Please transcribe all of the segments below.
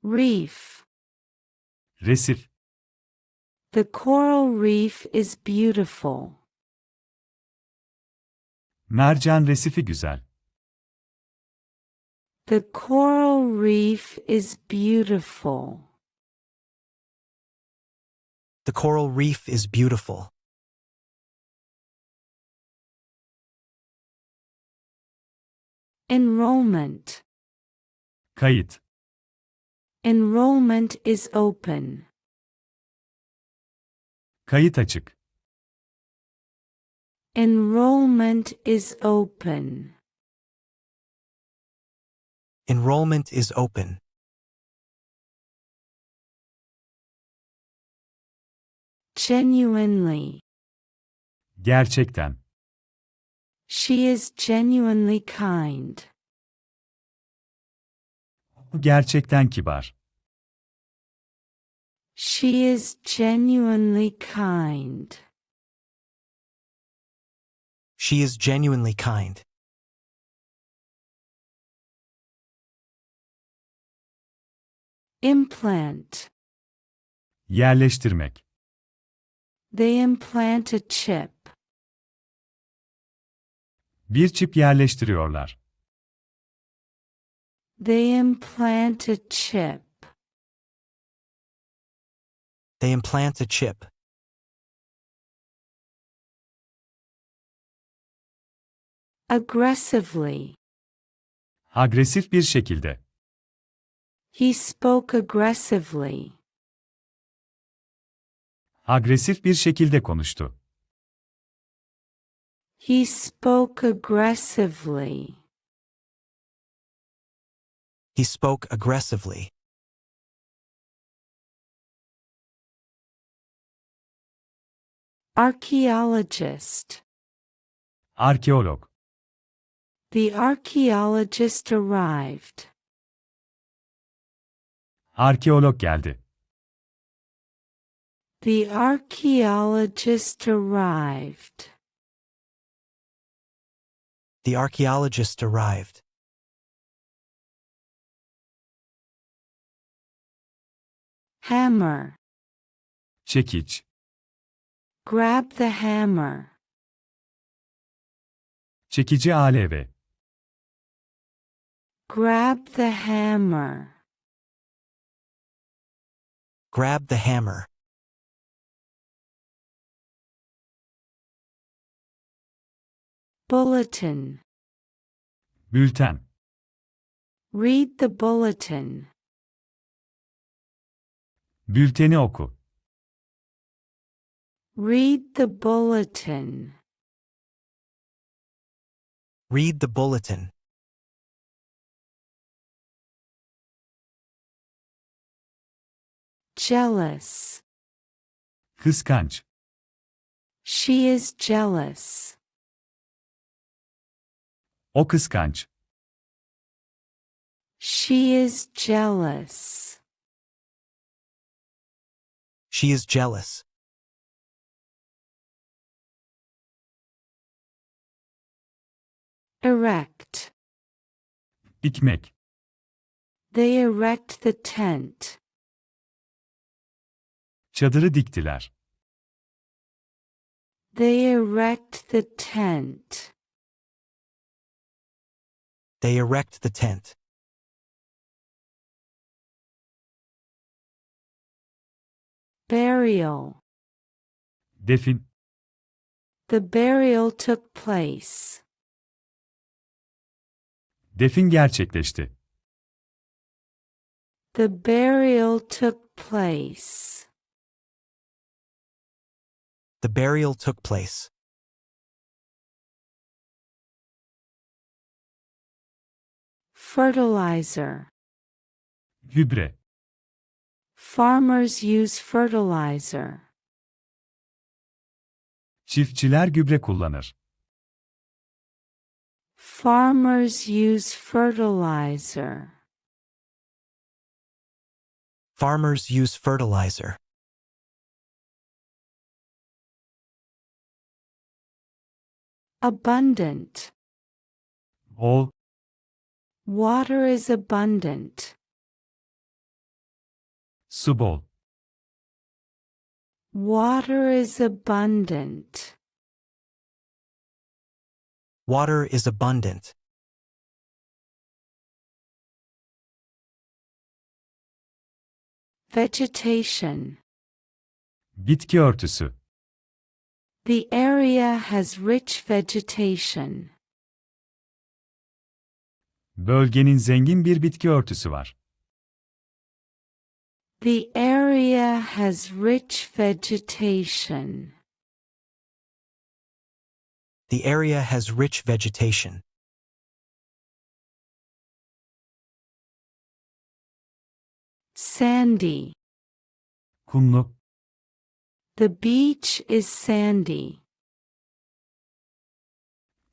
Reef. Resif. The coral reef is beautiful. Mercan resifi güzel. The coral reef is beautiful. The coral reef is beautiful. Enrollment. Kayıt. Enrollment is open. Kayıt açık. Enrollment is open. Enrollment is open. Genuinely. Gerçekten. She is genuinely kind. O gerçekten kibar. She is genuinely kind. She is genuinely kind. Implant. Yerleştirmek. They implant a chip. Bir çip yerleştiriyorlar. They implant a chip. They implant a chip. Aggressively. Agresif bir şekilde. He spoke aggressively. Agresif bir şekilde konuştu. He spoke aggressively. He spoke aggressively. Archaeologist. Arkeolog. The archaeologist arrived. Arkeolog geldi. The archaeologist arrived. The archaeologist arrived. Hammer. Çekiç. Grab the hammer. Çekici aleve. Grab the hammer. Grab the hammer. Bulletin. Bülten. Read the bulletin. Bülteni oku. Read the bulletin. Read the bulletin. Jealous. Kıskanç. She is jealous. O kıskanç. She is jealous. She is jealous. Erect. Dikmek. They erect the tent. Çadırı diktiler. They erect the tent. They erect the tent. Burial. Defin. The burial took place. Defin gerçekleşti. The burial took place. The burial took place. Fertilizer. Gübre. Farmers use fertilizer. Çiftçiler gübre kullanır. Farmers use fertilizer. Farmers use fertilizer. Abundant. Bol. Water is abundant. Su bol. Water is abundant. Water is abundant. Vegetation. Bitki örtüsü. The area has rich vegetation. Bölgenin zengin bir bitki örtüsü var. The area has rich vegetation. The area has rich vegetation. Sandy. Kumlu. The beach is sandy.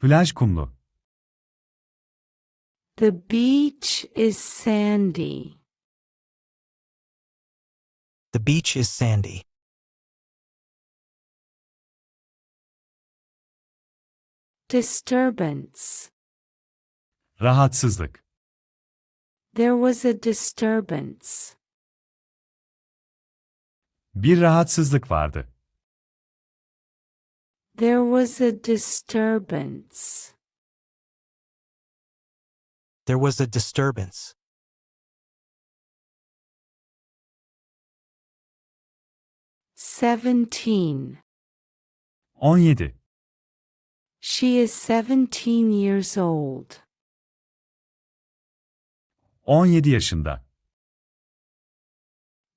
Plaj kumlu. The beach is sandy. The beach is sandy. Disturbance. Rahatsızlık. There was a disturbance. Bir rahatsızlık vardı. There was a disturbance. There was a disturbance. 17. 17. She is 17 years old. 17 yaşında.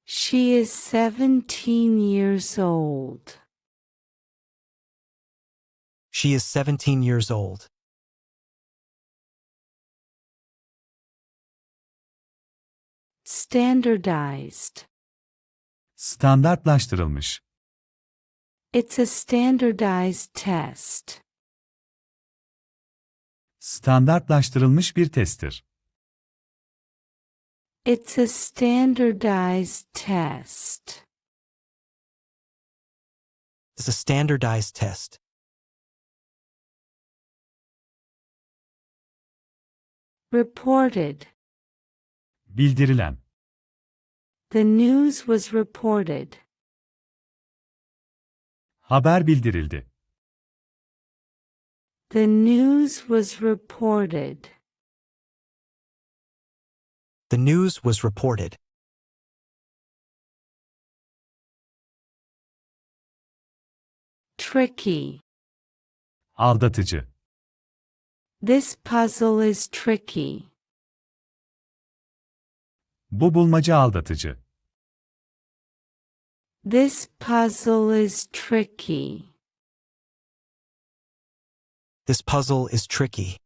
She is 17 years old. She is 17 years old. Standardized. Standartlaştırılmış. It's a standardized test. Standartlaştırılmış bir testtir. It's a standardized test. It's a standardized test. Reported. Bildirilen. The news was reported. Haber bildirildi. The news was reported. The news was reported. Tricky. Aldatıcı. This puzzle is tricky. Bu bulmaca aldatıcı. This puzzle is tricky. This puzzle is tricky.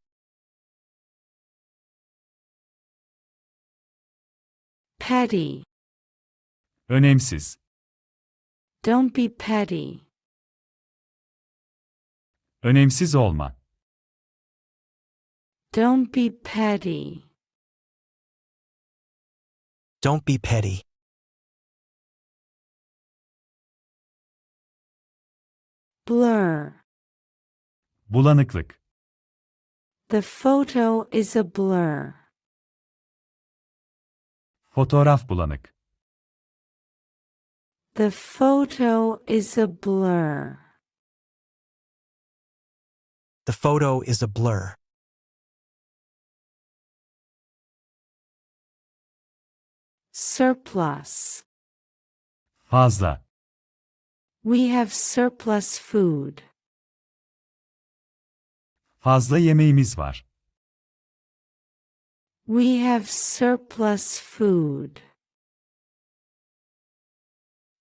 Petty. Önemsiz. Don't be petty. Önemsiz olma. Don't be petty. Don't be petty. Blur. Bulanıklık. The photo is a blur. Fotoğraf bulanık. The photo is a blur. The photo is a blur. Surplus. Fazla. We have surplus food. Fazla yemeğimiz var. We have surplus food.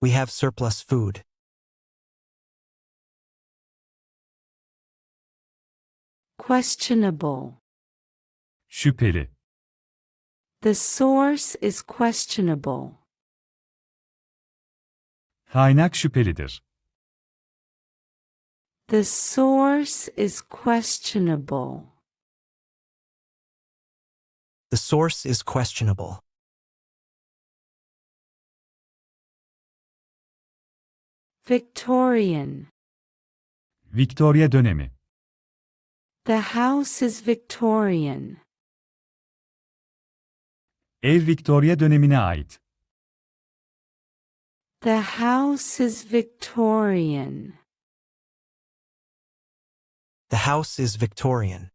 We have surplus food. Questionable. Şüpheli. The source is questionable. Kaynak şüphelidir. The source is questionable. The source is questionable. Victorian. Victoria dönemi. The house is Victorian. Ev Victoria dönemine ait. The house is Victorian. The house is Victorian.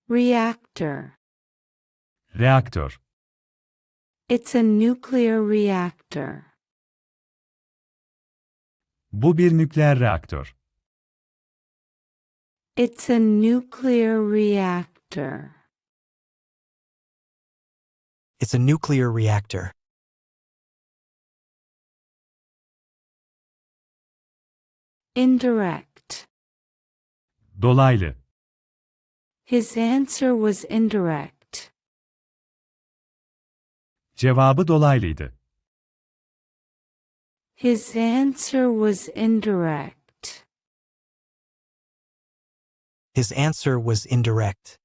Reactor. Reaktör. It's a nuclear reactor. Bu bir nükleer reaktör. It's a nuclear reactor. It's a nuclear reactor. Indirect. Dolaylı. His answer was indirect. Cevabı dolaylıydı. His answer was indirect. His answer was indirect.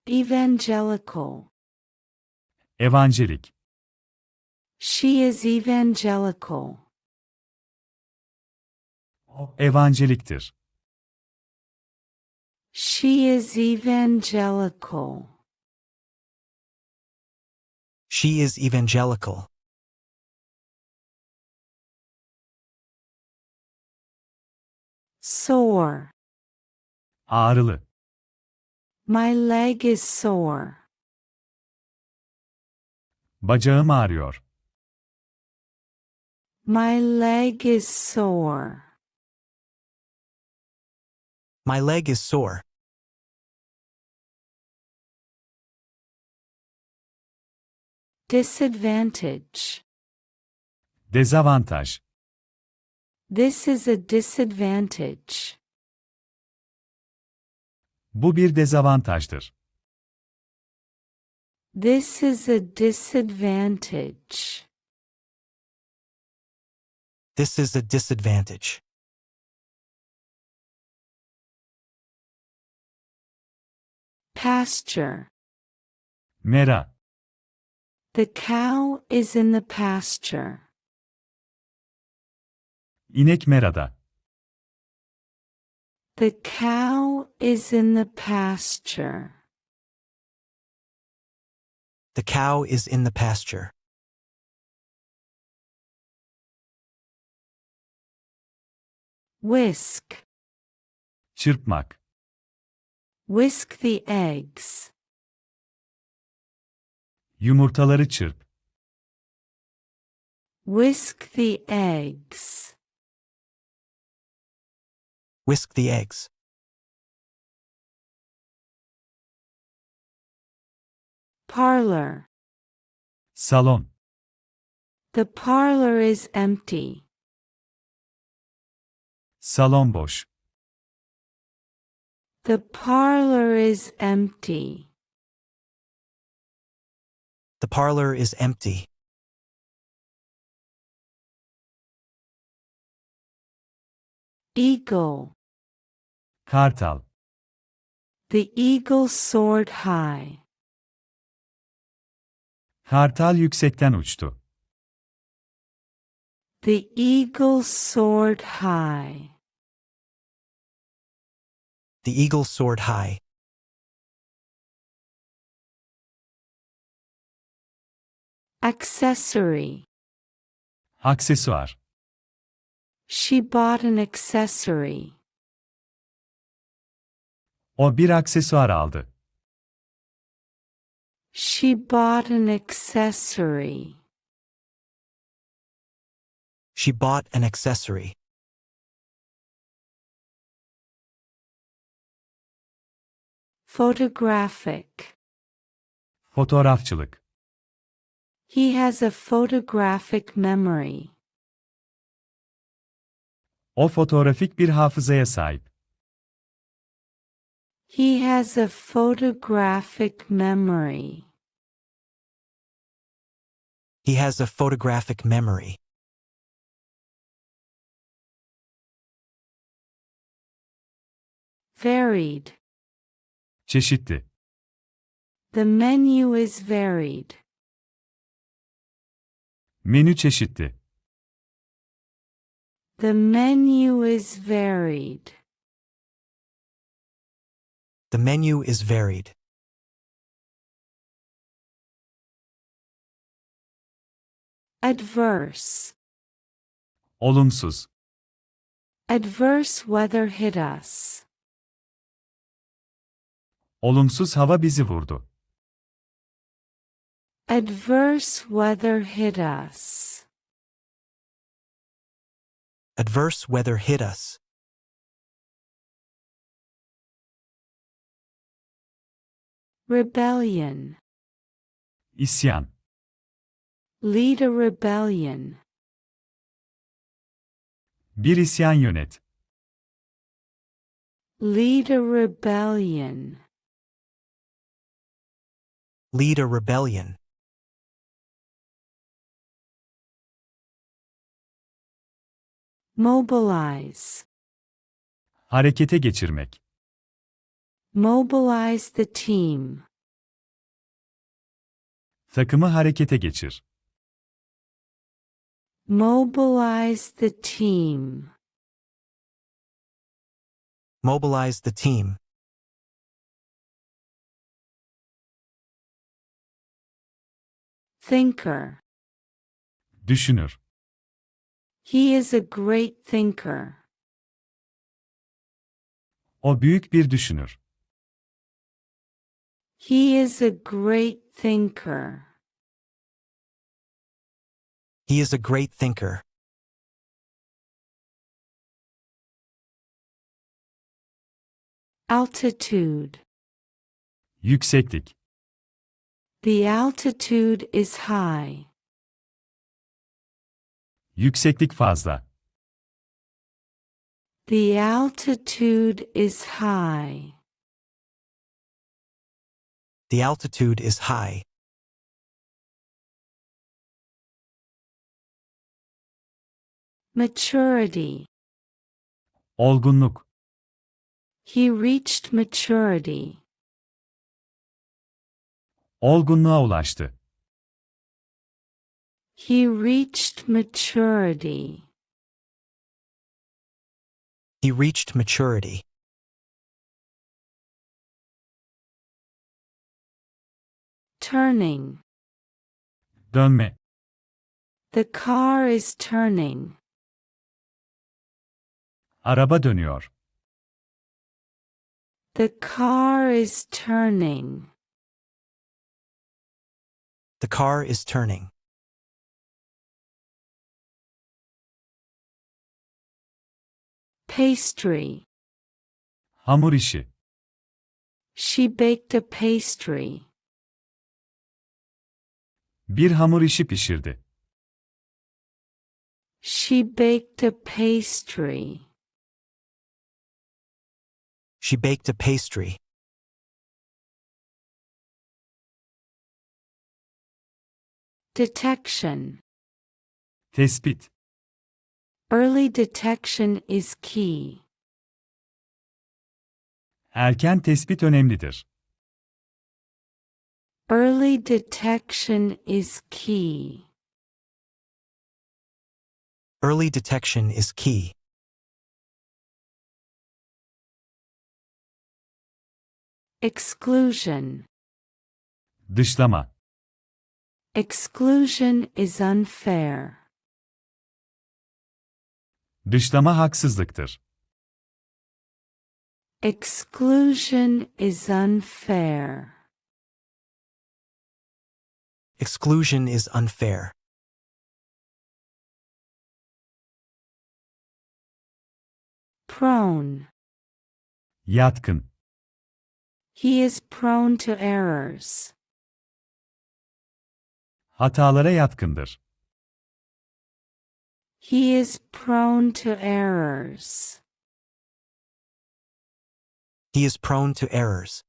Evangelical. Evangelik. She is evangelical. O evangeliktir. She is evangelical. She is evangelical. Sore. Ağrılı. My leg is sore. Bacağım ağrıyor. My leg is sore. My leg is sore. Disadvantage. Dezavantaj. This is a disadvantage. Bu bir dezavantajdır. This is a disadvantage. This is a disadvantage. Pasture. Mera. The cow is in the pasture. İnek merada. The cow is in the pasture. The cow is in the pasture. Whisk. Çırpmak. Whisk the eggs. Yumurtaları çırp. Whisk the eggs. Whisk the eggs. Parlor. Salon. The parlor is empty. Salon boş. The parlor is empty. The parlor is empty. Eagle. Kartal. The eagle soared high. Kartal yüksekten uçtu. The eagle soared high. The eagle soared high. Accessory. Aksesuar. She bought an accessory. O bir aksesuar aldı. She bought an accessory. She bought an accessory. Photographic. Fotoğrafçılık. He has a photographic memory. O fotoğrafik bir hafızaya sahip. He has a photographic memory. He has a photographic memory. Varied. Çeşitli. The menu is varied. Menü çeşitli. The menu is varied. The menu is varied. Adverse. Olumsuz. Adverse weather hit us. Olumsuz hava bizi vurdu. Adverse weather hit us. Adverse weather hit us. Rebellion. İsyan. Lead a rebellion. Bir isyan yönet. Lead a rebellion. Lead a rebellion. Mobilize. Harekete geçirmek. Mobilize the team. Takımı harekete geçir. Mobilize the team. Mobilize the team. Thinker. Düşünür. He is a great thinker. O büyük bir düşünür. He is a great thinker. He is a great thinker. Altitude. Yükseklik. The altitude is high. Yükseklik fazla. The altitude is high. The altitude is high. Maturity. Olgunluk. He reached maturity. Olgunluğa ulaştı. He reached maturity. He reached maturity. Turning. Dönme. The car is turning. Araba dönüyor. The car is turning. The car is turning. Pastry. Hamur işi. She baked a pastry. Bir hamur işi pişirdi. She baked a pastry. She baked a pastry. Detection. Tespit. Early detection is key. Erken tespit önemlidir. Early detection is key. Early detection is key. Exclusion. Dışlama. Exclusion is unfair. Dışlama haksızlıktır. Exclusion is unfair. Exclusion is unfair. Prone. Yatkın. He is prone to errors. Hatalara yatkındır. He is prone to errors. He is prone to errors.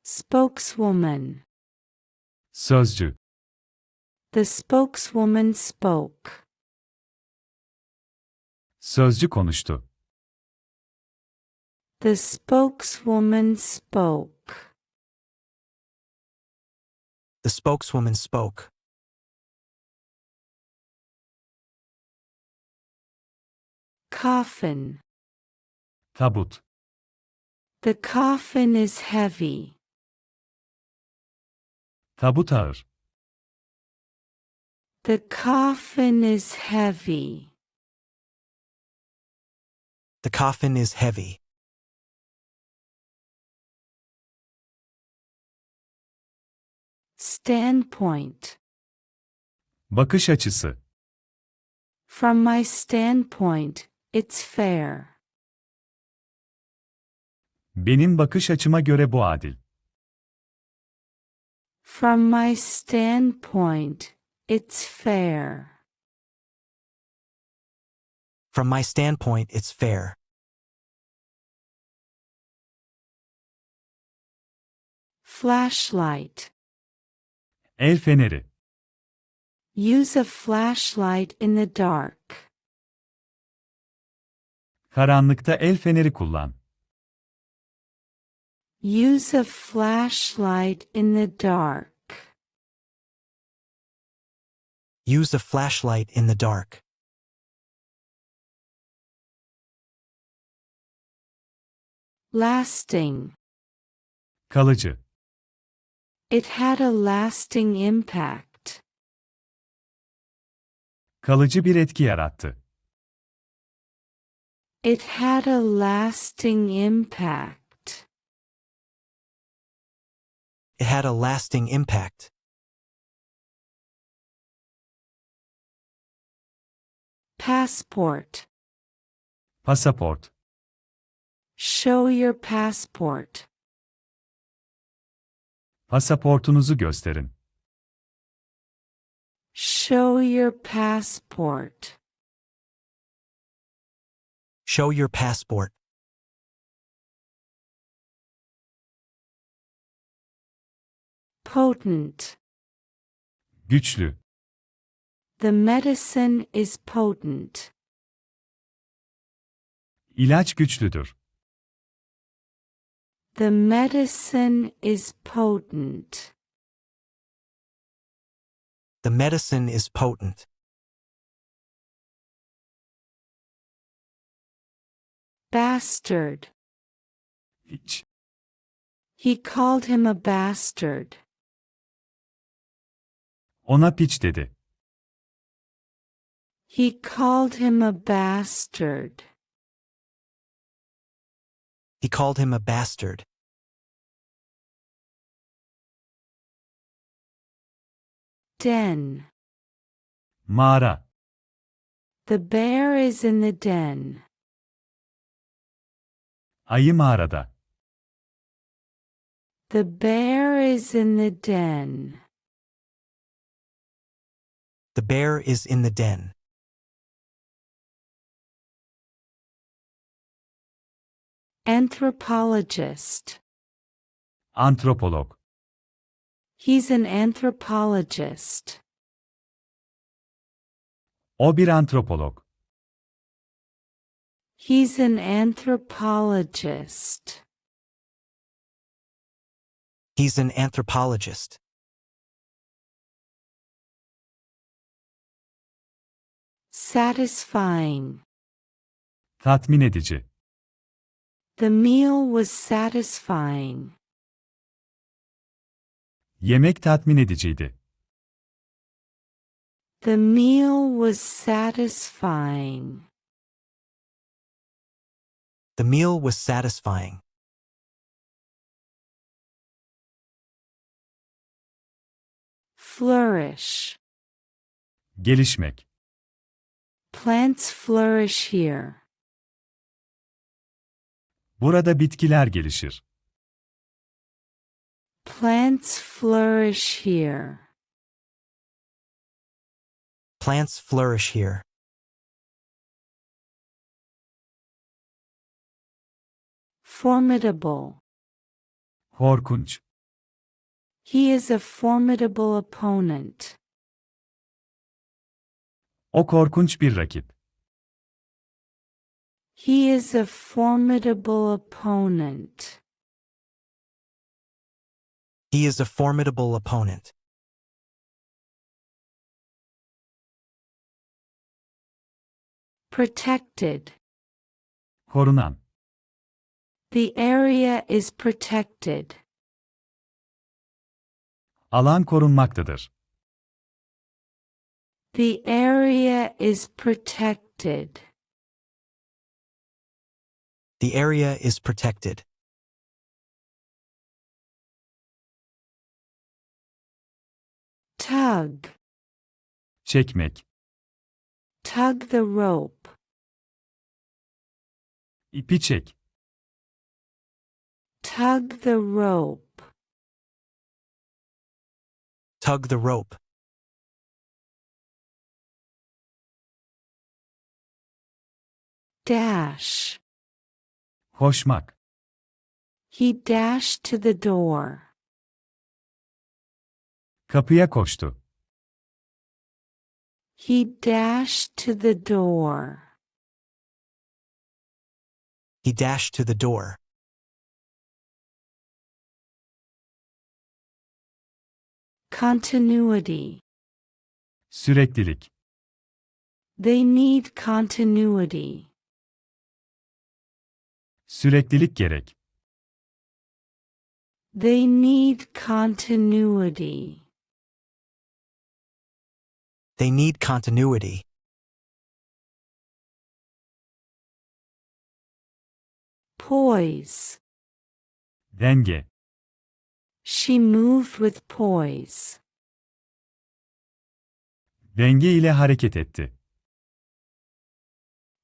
Spokeswoman. Sözcü. The spokeswoman spoke. Sözcü konuştu. The spokeswoman spoke. The spokeswoman spoke. Coffin. Tabut. The coffin is heavy. Tabut ağır. The coffin is heavy. The coffin is heavy. Standpoint. Bakış açısı. From my standpoint, it's fair. Benim bakış açıma göre bu adil. From my standpoint, it's fair. From my standpoint, it's fair. Flashlight. El feneri. Use a flashlight in the dark. Karanlıkta el feneri kullan. Use a flashlight in the dark. Use a flashlight in the dark. Lasting. Kalıcı. It had a lasting impact. Kalıcı bir etki yarattı. It had a lasting impact. It had a lasting impact. Passport. Pasaport. Show your passport. Pasaportunuzu gösterin. Show your passport. Show your passport. Potent. Güçlü. The medicine is potent. İlaç güçlüdür. The medicine is potent. The medicine is potent. Bastard. Hiç. He called him a bastard. Ona piç dedi. He called him a bastard. He called him a bastard. Den. Mağara. The bear is in the den. Ayı mağarada. The bear is in the den. The bear is in the den. Anthropologist. Antropolog. He's an anthropologist. O bir antropolog. He's an anthropologist. He's an anthropologist. Satisfying. Tatmin edici. The meal was satisfying. Yemek tatmin ediciydi. The meal was satisfying. The meal was satisfying. Flourish. Gelişmek. Plants flourish here. Burada bitkiler gelişir. Plants flourish here. Plants flourish here. Formidable. Korkunç. He is a formidable opponent. O korkunç bir rakip. He is a formidable opponent. He is a formidable opponent. Protected. Korunan. The area is protected. Alan korunmaktadır. The area is protected. The area is protected. Tug. Çekmek. Tug the rope. İpi çek. Tug the rope. Tug the rope. Dash. Koşmak. He dashed to the door. Kapıya koştu. He dashed to the door. He dashed to the door. Continuity. Süreklilik. They need continuity. Süreklilik gerek. They need continuity. They need continuity. Poise. Denge. She moved with poise. Denge ile hareket etti.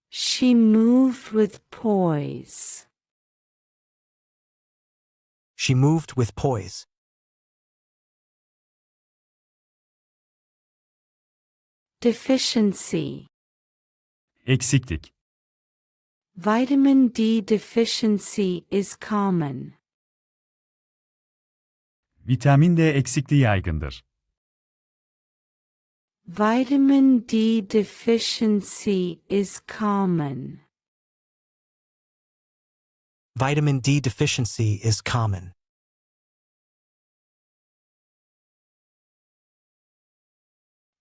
She moved with poise. She moved with poise. Deficiency. Eksiklik. Vitamin D deficiency is common. Vitamin D eksikliği yaygındır. Vitamin D deficiency is common. Vitamin D deficiency is common.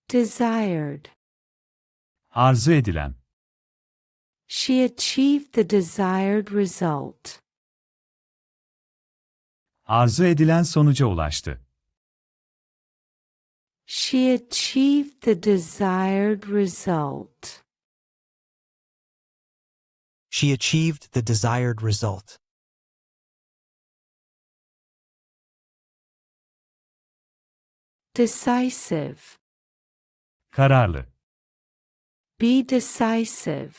Desired. Arzu edilen. She achieved the desired result. Arzu edilen sonuca ulaştı. She achieved the desired result. She achieved the desired result. Decisive. Kararlı. Be decisive.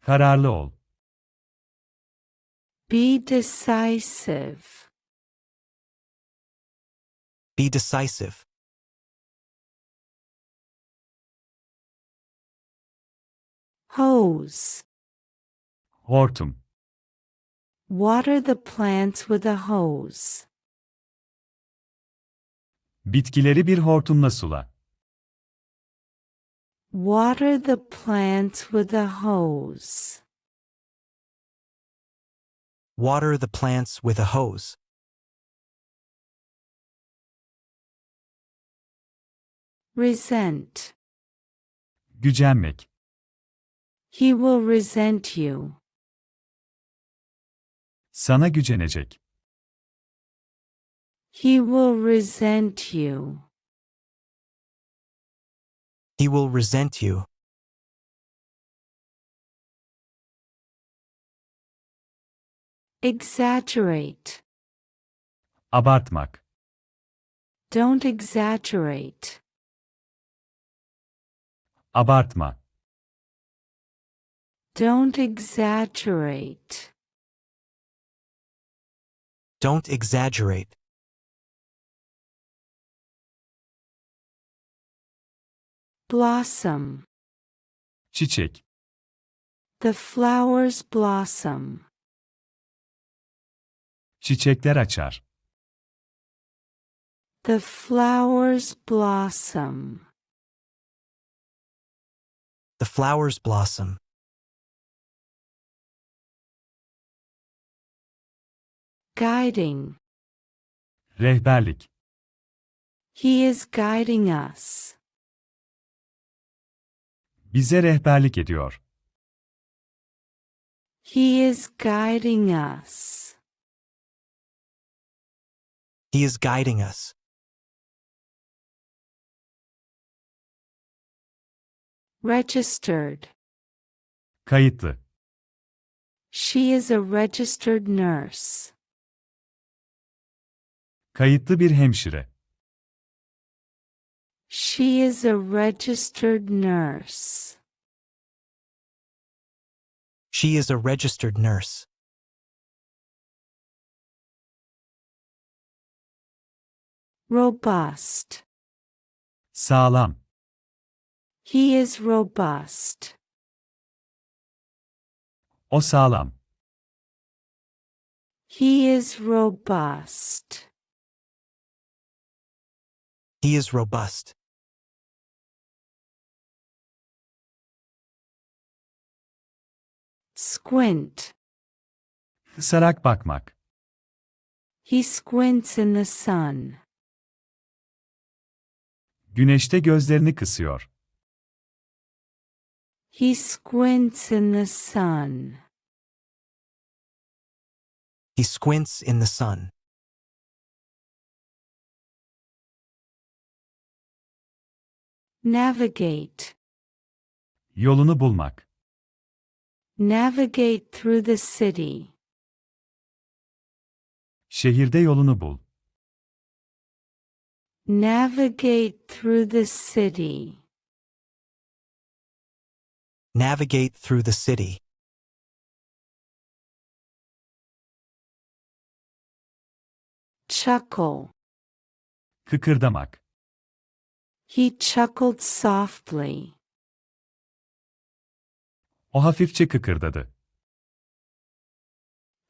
Kararlı ol. Be decisive. Be decisive. Hose. Hortum. Water the plants with a hose. Bitkileri bir hortumla sula. Water the plants with a hose. Water the plants with a hose. Resent. Gücenmek. He will resent you. Sana gücenecek. He will resent you. He will resent you. Exaggerate. Abartmak. Don't exaggerate. Abartma. Don't exaggerate. Don't exaggerate. Blossom. Çiçek. The flowers blossom. Çiçekler açar. The flowers blossom. The flowers blossom. Guiding. Rehberlik. He is guiding us. Bize rehberlik ediyor. He is guiding us. He is guiding us. Registered. Kayıtlı. She is a registered nurse. Kayıtlı bir hemşire. She is a registered nurse. She is a registered nurse. Robust. Sağlam. He is robust. O sağlam. He is robust. He is robust. Squint. Kısarak bakmak. He squints in the sun. Güneşte gözlerini kısıyor. He squints in the sun. He squints in the sun. Navigate. Yolunu bulmak. Navigate through the city. Şehirde yolunu bul. Navigate through the city. Navigate through the city. Chuckle. Kıkırdamak. He chuckled softly. O hafifçe kıkırdadı.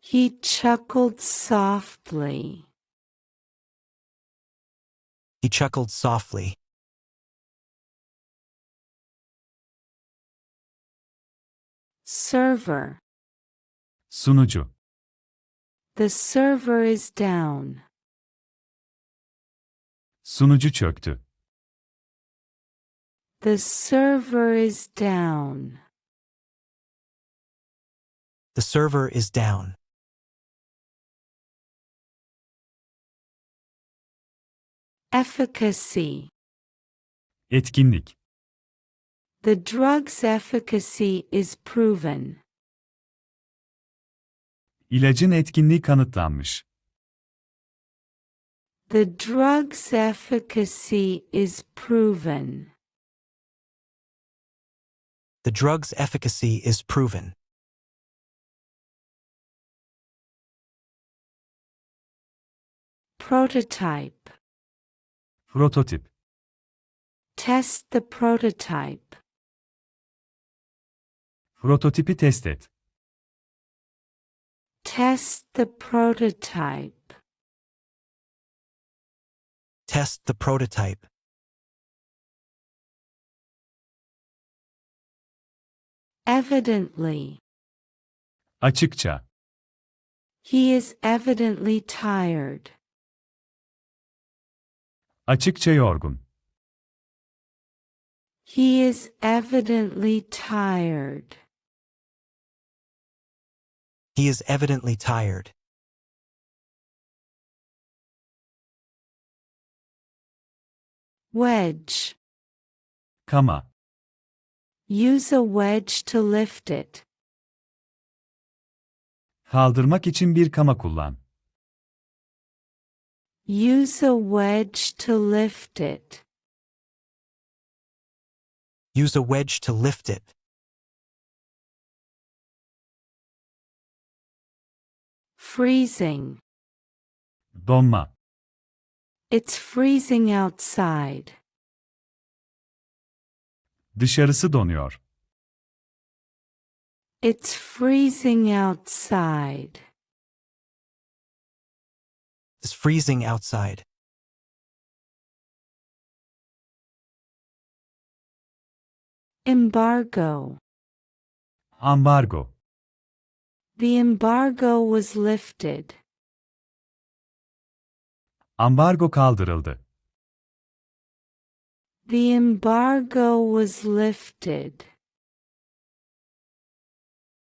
He chuckled softly. He chuckled softly. Server. Sunucu. The server is down. Sunucu çöktü. The server is down. The server is down. Efficacy. Etkinlik. The drug's efficacy is proven. İlacın etkinliği kanıtlanmış. The drug's efficacy is proven. The drug's efficacy is proven. Prototype. Prototip. Test the prototype. Prototipi test et. Test the prototype. Test the prototype. Evidently. Açıkça. He is evidently tired. Açıkça yorgun. He is evidently tired. He is evidently tired. Wedge. Kama. Use a wedge to lift it. Kaldırmak için bir kama kullan. Use a wedge to lift it. Use a wedge to lift it. Freezing. Donma. It's freezing outside. Dışarısı donuyor. It's freezing outside. It's freezing outside. Embargo. Ambargo. The embargo was lifted. Ambargo kaldırıldı. The embargo was lifted.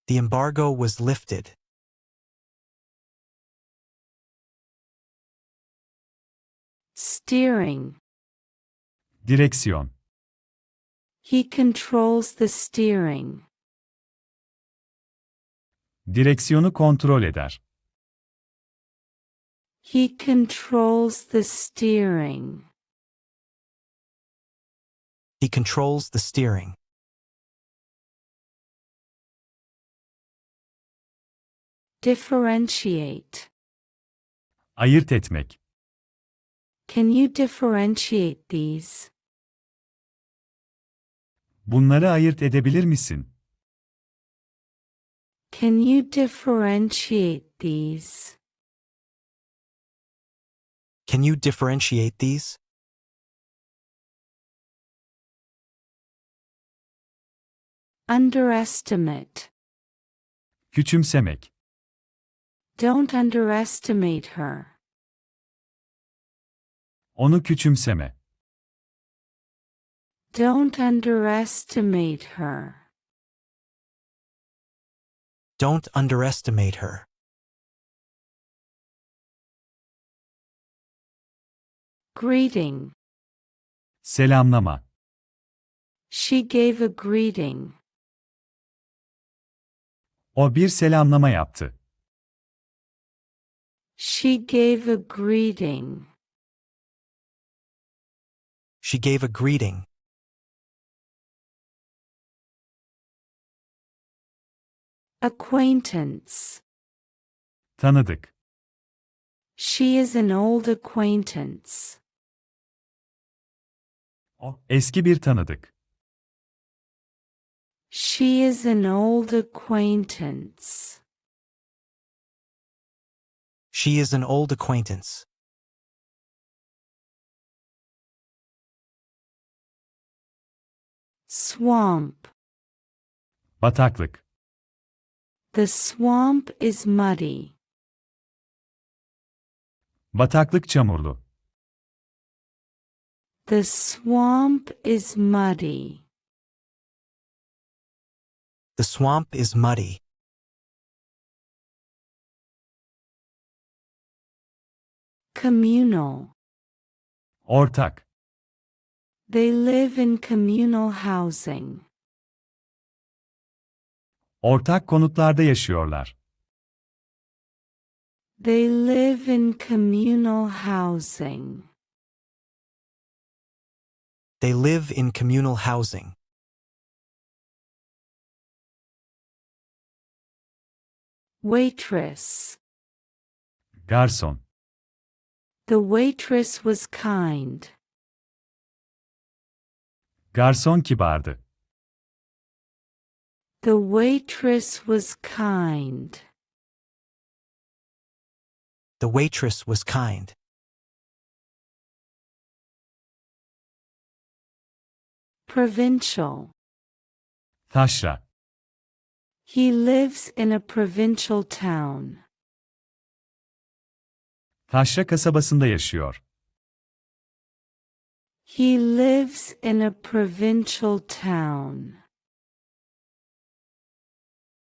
The embargo was lifted. Steering. Direksiyon. He controls the steering. Direksiyonu kontrol eder. He controls the steering. He controls the steering. Differentiate. Ayırt etmek. Can you differentiate these? Bunları ayırt edebilir misin? Can you differentiate these? Can you differentiate these? Underestimate. Küçümsemek. Don't underestimate her. Onu küçümseme. Don't underestimate her. Don't underestimate her. Greeting. Selamlama. She gave a greeting. O bir selamlama yaptı. She gave a greeting. She gave a greeting. Acquaintance. Tanıdık. She is an old acquaintance. O eski bir tanıdık. She is an old acquaintance. She is an old acquaintance. Swamp. Bataklık. The swamp is muddy. Bataklık çamurlu. The swamp is muddy. The swamp is muddy. Communal. Ortak. They live in communal housing. Ortak konutlarda yaşıyorlar. They live in communal housing. They live in communal housing. Waitress. Garson. The waitress was kind. Garson kibardı. The waitress was kind. The waitress was kind. Provincial. Taşra. He lives in a provincial town. Taşra kasabasında yaşıyor. He lives in a provincial town.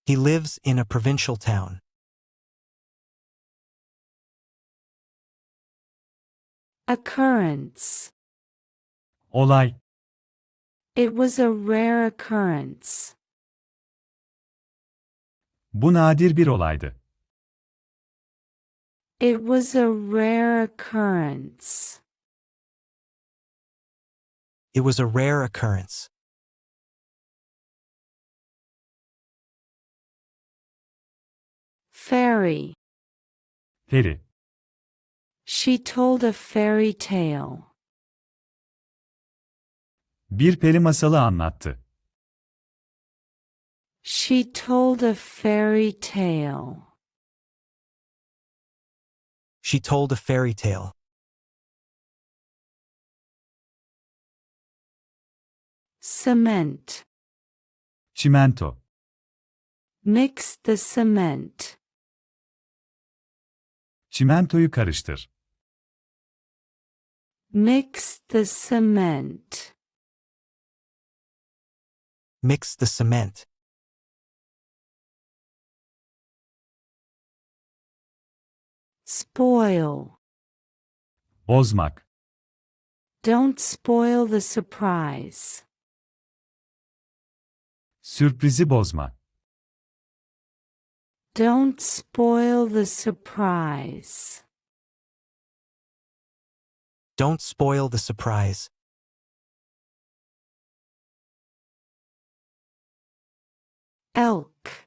He lives in a provincial town. Occurrence. Olay. It was a rare occurrence. Bu nadir bir olaydı. It was a rare occurrence. It was a rare occurrence. Fairy. Peri. She told a fairy tale. Bir peri masalı anlattı. She told a fairy tale. She told a fairy tale. Cement. Çimento. Mix the cement. Çimentoyu karıştır. Mix the cement. Mix the cement. Spoil. Bozmak. Don't spoil the surprise. Sürprizi bozma. Don't spoil the surprise. Don't spoil the surprise. Elk.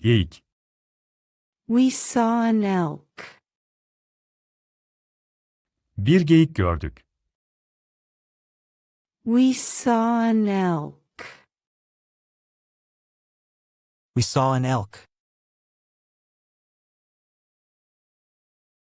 Geyik. We saw an elk. Bir geyik gördük. We saw an elk. We saw an elk.